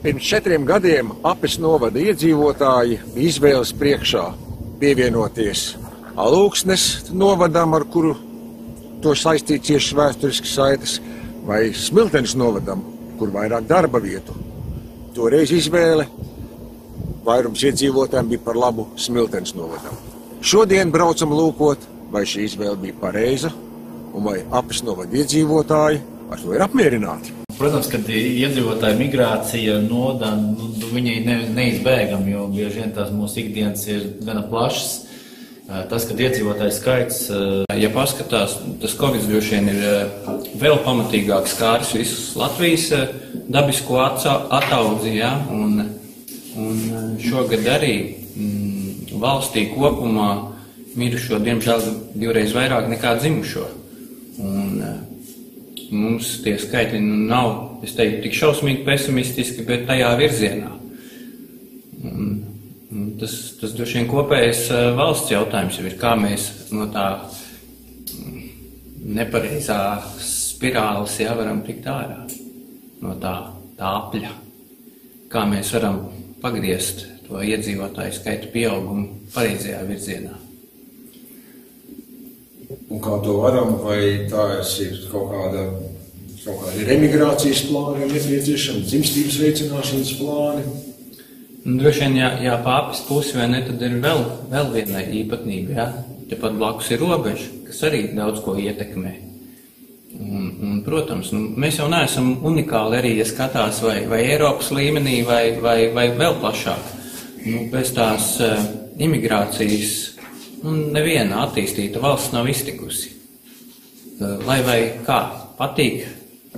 Pirms 4 gadiem Apes novada iedzīvotāji bija izvēles priekšā pievienoties Alūksnes novadam, ar kuru to saistīt cieši vēsturiskas saites, vai Smiltenes novadam, kur vairāk darba vietu. Toreiz izvēle vairums iedzīvotājiem bija par labu Smiltenes novadam. Šodien braucam lūkot, vai šī izvēle bija pareiza, un vai Apes novada iedzīvotāji ar to ir apmierināti. Protams, kad iedzīvotāja migrācija viņai neizbēgama, jo bieži vien tās mūsu ikdienas ir gana plašas. Tas, kad iedzīvotāju skaits, ja paskatās, tas Covid droši vien ir vēl pamatīgāk skāris visus Latvijas dabisko ataudzi, ja? Un šogad arī valstī kopumā mirušo, diemžēl, 2 reizes vairāk nekā dzimušo. Un mums tie skaitļi nav, es teiktu, tik šausmīgi pesimistiski, bet tajā virzienā. Tas droši vien kopējais valsts jautājums jau ir, kā mēs no tā nepareizā spirāles varam tikt ārā, no tā apļa. Kā mēs varam pagriezt to iedzīvotāju skaitu pieaugumu pareizajā virzienā. Un kā to varam, vai tā ir kaut kāda emigrācijas plāni, nepieciešama dzimstības veicināšanas plāni? Droši vien, ja pa Apes pusi vai ne, tad ir vēl viena īpatnība, ja? Tepat blakus ir robeža, kas arī daudz ko ietekmē. Un protams, mēs jau neesam unikāli arī, ja skatās vai Eiropas līmenī, vai vēl plašāk. Pēc tās imigrācijas neviena attīstīta valsts nav iztikusi. Lai vai kā patīk,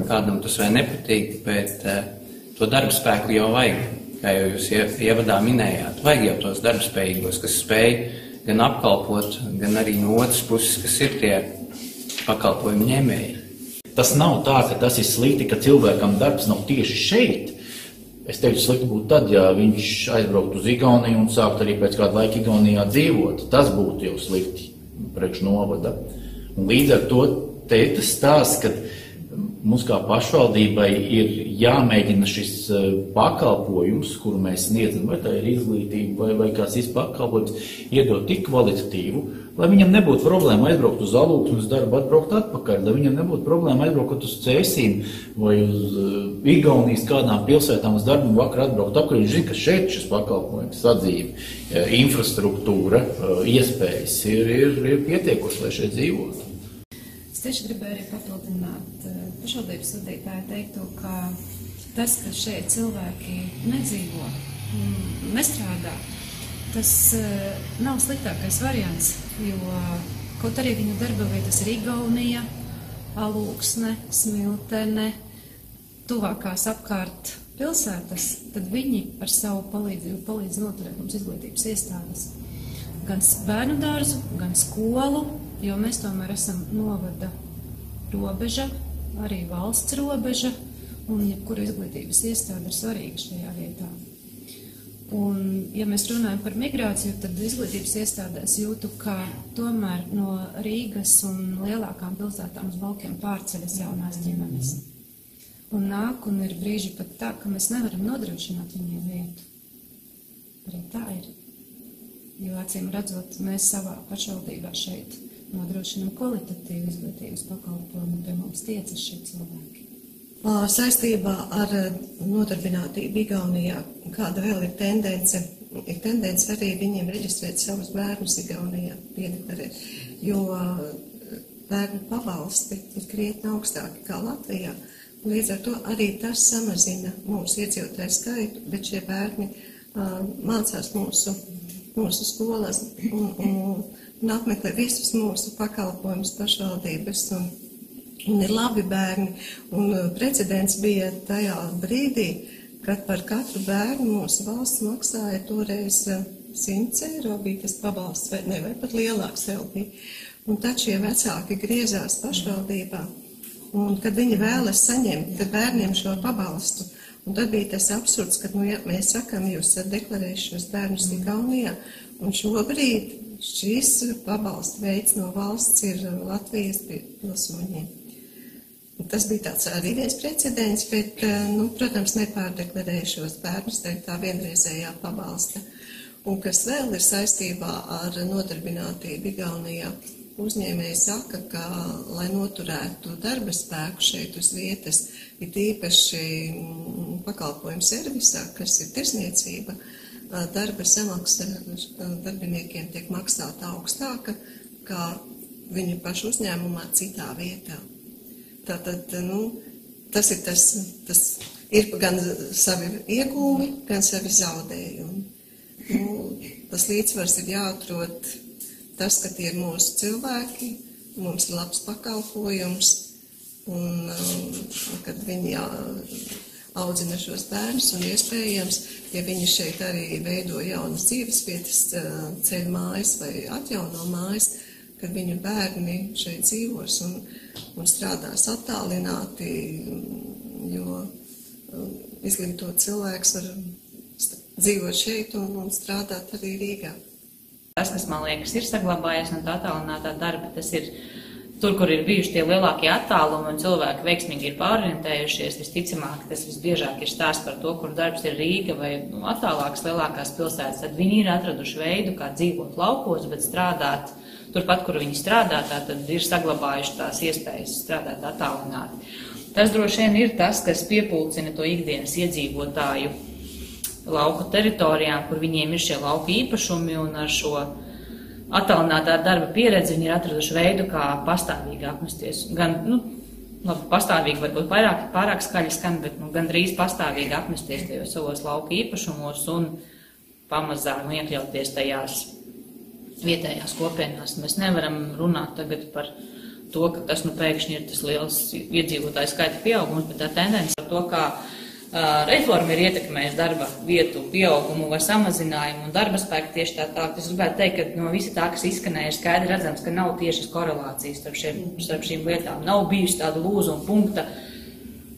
kādam tas vai nepatīk, bet to darba spēku jau vajag. Kā jau jūs ievadā minējāt, vajag jau tos darbspējīgos, kas spēj gan apkalpot, gan arī no otras puses, kas ir tie pakalpojumu ņēmēji. Tas nav tā, ka tas ir slikti, ka cilvēkam darbs nav tieši šeit. Es teiktu, slikti būtu tad, ja viņš aizbrauktu uz Igauniju un sāktu arī pēc kāda laika Igaunijā dzīvot. Tas būtu jau slikti priekš novada. Un līdz ar to te ir tas stāsts, ka mums kā pašvaldībai ir jāmēģina šis pakalpojums, kuru mēs sniedzam, vai tā ir izglītība, vai kāds cits pakalpojums, iedot tik kvalitatīvu, lai viņam nebūtu problēma aizbraukt uz Alūksni, uz darbu atbraukt atpakaļ, lai viņam nebūtu problēma aizbraukt uz Cēsīm vai uz Igaunijas kādām pilsētām uz darbu un vakar atbraukt atpakaļ. Viņš zina, ka šeit šis pakalpojums, sadzīve, infrastruktūra, iespējas ir pietiekuši, lai šeit dzīvotu. Es tieši gribēju arī papildināt pašvaldības vadītāju teikto, ka tas, ka šeit cilvēki nedzīvo, nestrādā, tas nav sliktākais variants, jo kaut arī viņu darba vietas ir Igaunija, Alūksne, Smiltene, tuvākās apkārt pilsētas, tad viņi ar savu palīdzību palīdz noturēt mums izglītības iestādes. Gan bērnu dārzu, gan skolu, jo mēs tomēr esam novada robeža, arī valsts robeža, un jebkura izglītības iestāde ir svarīga šajā vietā. Un, ja mēs runājam par migrāciju, tad izglītības iestādēs jūtu, ka tomēr no Rīgas un lielākām pilsētām uz Balkiem pārceļas jaunās ģimenes. Un nāk, un ir brīži pat tā, ka mēs nevaram nodrošināt viņiem vietu. Arī tā ir. Jo acīm redzot, mēs savā pašvaldībā šeit nodrošinām kvalitatīvu izglītības pakalpojumu, pie mums tiecas šie cilvēki. Saistībā ar nodarbinātību Igaunijā, kāda vēl ir tendence? Ir tendence arī viņiem reģistrēt savus bērnus Igaunijā, piedeklarēt, jo bērnu pabalsti ir krietni augstāki kā Latvijā. Līdz ar to arī tas samazina mūsu iedzīvotāju skaitu, bet šie bērni mācās mūsu skolās un apmeklē visus mūsu pakalpojumus pašvaldības un ir labi bērni. Un precedents bija tajā brīdī, kad par katru bērnu mūsu valsts maksāja toreiz 100 eiro, bija tas pabalsts vai pat lielāks vēl bija. Un tad šie vecāki griezās pašvaldībā, un kad viņi vēlas saņemt bērniem šo pabalstu, un tad bija tas absurds, ka ja mēs sakam, jūs esat deklarējuši šos bērnus Igaunijā, un šobrīd šīs pabalsta veids no valsts ir Latvijas pilsoņiem. Tas bija tāds arī viens precedents, bet, nu, protams, nepārdeklarēja šos bērnus, tā vienreizējā pabalsta. Un kas vēl ir saistībā ar nodarbinātību Igaunijā, uzņēmēji saka, ka, lai noturētu darba spēku šeit uz vietas, ir īpaši pakalpojumu servisā, kas ir tirsniecība, darba samaksa darbiniekiem tiek maksāta augstāka, kā viņu pašu uzņēmumā citā vietā. Tātad, nu, tas ir gan savi iegūmi, gan savi zaudējumi. Nu, tas līdzsvars ir jāatrod tas, ka tie ir mūsu cilvēki, mums ir labs pakalpojums, un kad viņi audzina šos bērnus, un iespējams, ja viņi šeit arī veido jaunas dzīvesvietas, ceļ mājas vai atjauno mājas, kad viņu bērni šeit dzīvos un strādās attālināti, jo izglītot cilvēks var dzīvot šeit un strādāt arī Rīgā. Tas, kas man liekas ir saglabājies no tā attālinātā darba, tas ir tur, kur ir bijuši tie lielākie attālumi un cilvēki veiksmīgi ir pārorientējušies, visticamāk, tas visbiežāk ir stāsts par to, kur darbs ir Rīga vai attālākas lielākās pilsētas, tad viņi ir atraduši veidu, kā dzīvot laukos, bet strādāt turpat, kur viņi strādā, tad ir saglabājuši tās iespējas strādāt attālināti. Tas droši vien ir tas, kas piepulcina to ikdienas iedzīvotāju lauku teritorijām, kur viņiem ir šie lauku īpašumi, un ar šo attālinātā darba pieredzi viņi ir atraduši veidu, kā pastāvīgi apmesties. Gan, labi, pastāvīgi varbūt pārāk skaļi skan, bet gandrīz pastāvīgi apmesties tajos savos lauku īpašumos un pamazām iekļauties tajās vietējās kopienās. Mēs nevaram runāt tagad par to, ka tas pēkšņi ir tas liels iedzīvotāju skaita pieaugums, bet tā tendence par to, kā reforma ir ietekmējusi darba vietu pieaugumu vai samazinājumu un darba spēku tieši tā. Es gribētu teikt, ka no visa tā, kas izskanēja, ir skaidri redzams, ka nav tiešas korelācijas starp šīm lietām. Nav bijusi tāda lūzuma punkta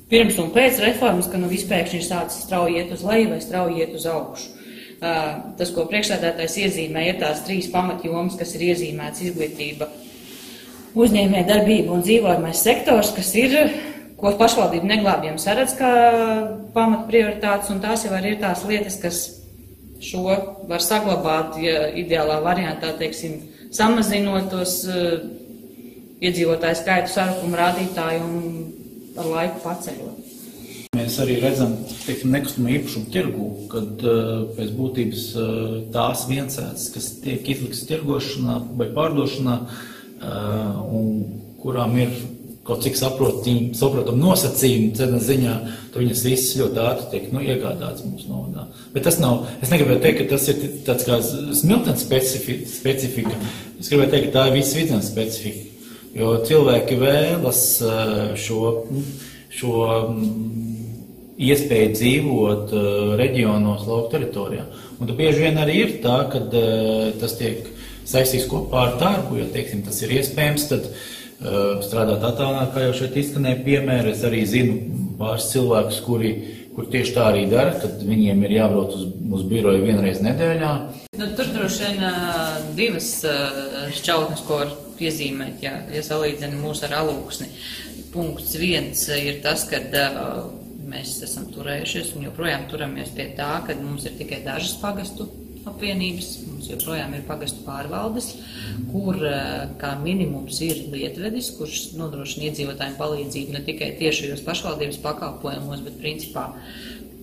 pirms un pēc reformas, ka vispēkšņi ir sācis strauji iet uz leju vai strauji iet uz augšu. Tas, ko priekšsēdētājs iezīmē, ir tās 3 pamatjomas, kas ir iezīmētas izglītība, uzņēmēja darbība un dzīvojamais sektors, kas ir, ko pašvaldība neglābjami saredz kā pamatprioritātes, un tās jau arī ir tās lietas, kas šo var saglabāt, ja ideālā variantā, teiksim, samazinot tos iedzīvotāju skaitu sarukumu rādītāju un ar laiku paceļot. Mēs arī redzam, nekustamā īpašuma tirgu, kad pēc būtības tās viensētas, kas tiek izliktas tirgošanā vai pārdošanā, un kurām ir kaut cik saprotam nosacījumi cena ziņā, tad viņas visas ļoti ātri tiek iegādātas mūsu novadā. Bet tas nav, es negribētu teikt, ka tas ir tāds kā smiltenes specifika, es gribētu teikt, ka tā ir visas vidzemes specifika, jo cilvēki vēlas šo iespēju dzīvot reģionos, lauku teritorijā. Un tu bieži vien arī ir tā, kad tas tiek saistīts kopā ar darbu, jo, teiksim, tas ir iespējams, tad strādāt attālināt, kā jau šeit izskanēja piemēri. Es arī zinu pāris cilvēkus, kuri tieši tā arī dara, tad viņiem ir jābrauc uz biroju vienreiz nedēļā. Tur droši vien 2 šķautnes, ko var piezīmēt, ja salīdzina mūs ar Alūksni. Punkts 1 ir tas, kad mēs esam turējušies un joprojām turamies pie tā, ka mums ir tikai dažas pagastu apvienības, mums joprojām ir pagastu pārvaldes, kur kā minimums ir lietvedis, kurš nodrošina iedzīvotājiem palīdzību ne tikai tiešajos pašvaldības pakalpojumos, bet principā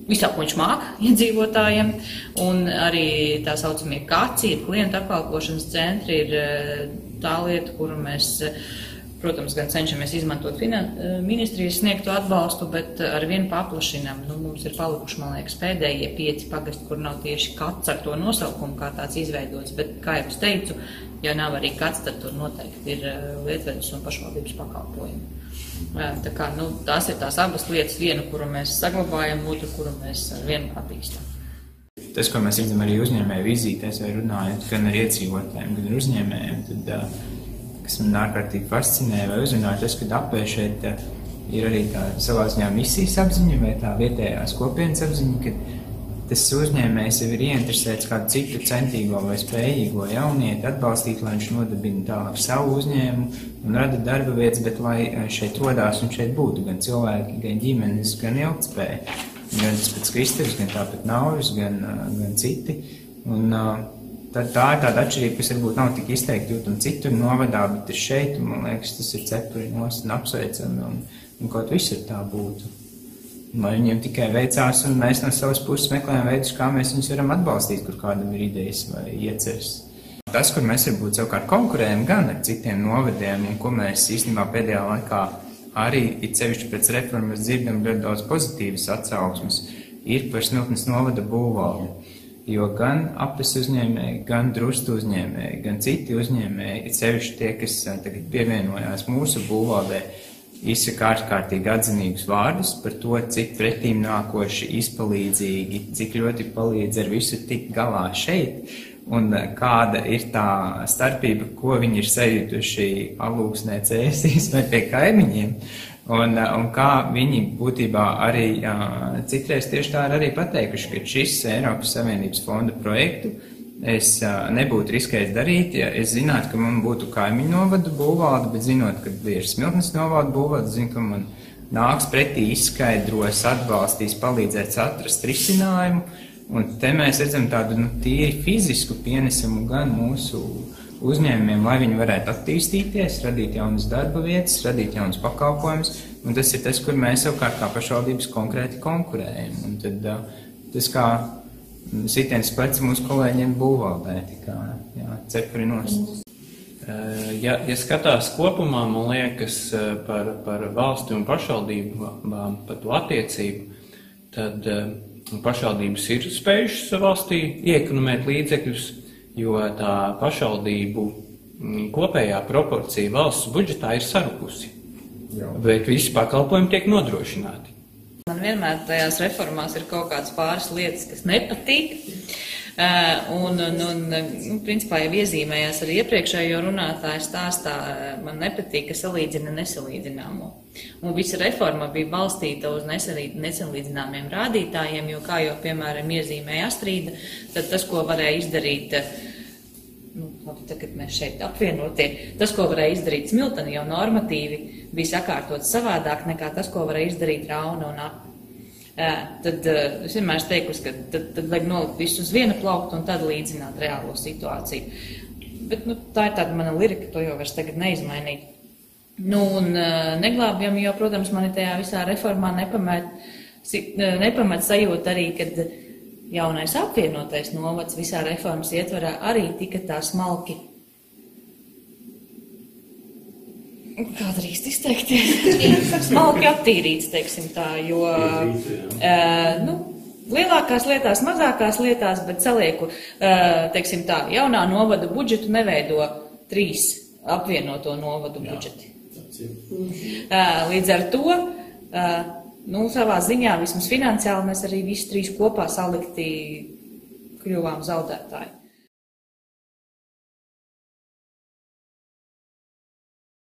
visā, ko viņš māk iedzīvotājiem, un arī tā saucamie kaci, klientu apkalpošanas centri ir tā lieta, kuru mēs, protams, gan cenšamies izmantot ministrijas sniegto atbalstu, bet ar vienu paplašinām. Mums ir palikuši, man liekas, pēdējie 5 pagasti, kur nav tieši kats ar to nosaukumu kā tāds izveidots, bet, kā jau es teicu, ja nav arī kats, tad tur noteikti ir lietvedis un pašvaldības pakalpojumi. Tā kā, tās ir tās abas lietas, vienu, kuru mēs saglabājam, otru, kuru mēs ar vienu attīstam. Tas, ko mēs redzam arī uzņēmēju vizītēs vai runājot gan ar iedzīvotājiem, gan ar uzņēmējiem, tad kas man ārkārtīgi fascinē vai uzrunāja tas, ka apē šeit ir arī tā savā ziņā misijas apziņa vai tā vietējās kopienas apziņa, ka tas uzņēmējs jau ir ieinteresēts kādu citu centīgo vai spējīgo jaunieti atbalstīt, lai viņš nodibina tālāk savu uzņēmumu un rada darba vietas, bet lai šeit rodās un šeit būtu gan cilvēki, gan ģimenes, gan ilgtspēja, gan tas pēc Kristevs, gan tāpat Nauris, gan citi. Un tā ir tāda atšķirība, kas varbūt nav tik izteikti jūtama citur novadā, bet ir šeit, un man liekas, tas ir cepuri nost un apsveicami, un kaut visur tā būtu. Lai viņiem tikai veicās, un mēs no savas puses meklējam veidus, kā mēs viņus varam atbalstīt, kur kādam ir idejas vai ieceres. Tas, kur mēs varbūt savukārt konkurējam gan ar citiem novadiem, un ko mēs īstenībā pēdējā laikā arī, it sevišķi pēc reformas, dzirdam ļoti daudz pozitīvas atsauksmes, ir par Smiltnes novada būvvaldi. Jo gan apes uzņēmēji, gan drustu uzņēmēji, gan citi uzņēmēji, it sevišķi tie, kas tagad pievienojās mūsu būvvaldē, izsaka ārkārtīgi atzinīgus vārdus par to, cik pretīm nākoši, izpalīdzīgi, cik ļoti palīdz ar visu tikt galā šeit, un kāda ir tā starpība, ko viņi ir sajutuši Alūksnē, Cēsīs vai pie kaimiņiem, un kā viņi būtībā arī citreiz tieši tā ir arī pateikuši, ka šis Eiropas Savienības fonda projektu es nebūtu riskējis darīt, ja es zinātu, ka man būtu kaimiņu novadu būvvalde, bet zinot, ka ir Smiltnes novadu būvvalde, zinu, ka man nāks pretī izskaidros, atbalstīs, palīdzēs atrast risinājumu, un te mēs redzam tādu tīri fizisku pienesumu gan mūsu uzņēmumiem, lai viņi varētu attīstīties, radīt jaunas darba vietas, radīt jaunas pakalpojumus, un tas ir tas, kur mēs savukārt kā pašvaldības konkrēti konkurējam, un tad tas kā sitiens pēc mūsu kolēģiem būvvaldē, cepuri nost. Ja skatās kopumā, man liekas, par valsti un pašvaldībām, par to attiecību, tad pašvaldības ir spējušas valstī iekonomēt līdzekļus, jo tā pašvaldību kopējā proporcija valsts budžetā ir sarukusi, bet visi pakalpojumi tiek nodrošināti. Man vienmēr tajās reformās ir kaut kādas pāris lietas, kas nepatīk, un principā jau iezīmējās arī iepriekšējo runātāju stāstā, man nepatīk, ka salīdzina nesalīdzināmo. Un visa reforma bija balstīta uz nesalīdzināmiem rādītājiem, jo kā jau, piemēram, iezīmēja Astrīda, tad tas, ko varēja izdarīt, tagad mēs šeit apvienotie, tas, ko varēja izdarīt Smiltene, jau normatīvi bija sakārtots savādāk nekā tas, ko varēja izdarīt Rauna un Ape. Tad es vienmēr teikusi, ka tad vajag nolikt visu uz viena plaukta un tad līdzināt reālo situāciju. Bet tā ir tāda mana lirika, to jau vairs tagad neizmainīt. Un neglābjam, jo, protams, mani tajā visā reformā nepamet sajūta arī, kad jaunais apvienotais novads visā reformas ietvarā arī tika tā smalki, kā drīkst izteikties, smalki attīrīts, teiksim tā, jo lielākās lietās, mazākās lietās, bet salieku, teiksim tā, jaunā novada budžetu neveido 3 apvienoto novadu budžeti. Līdz ar to, savā ziņā, vismaz finansiāli, mēs arī visi 3 kopā salikti kļuvām zaudētāji.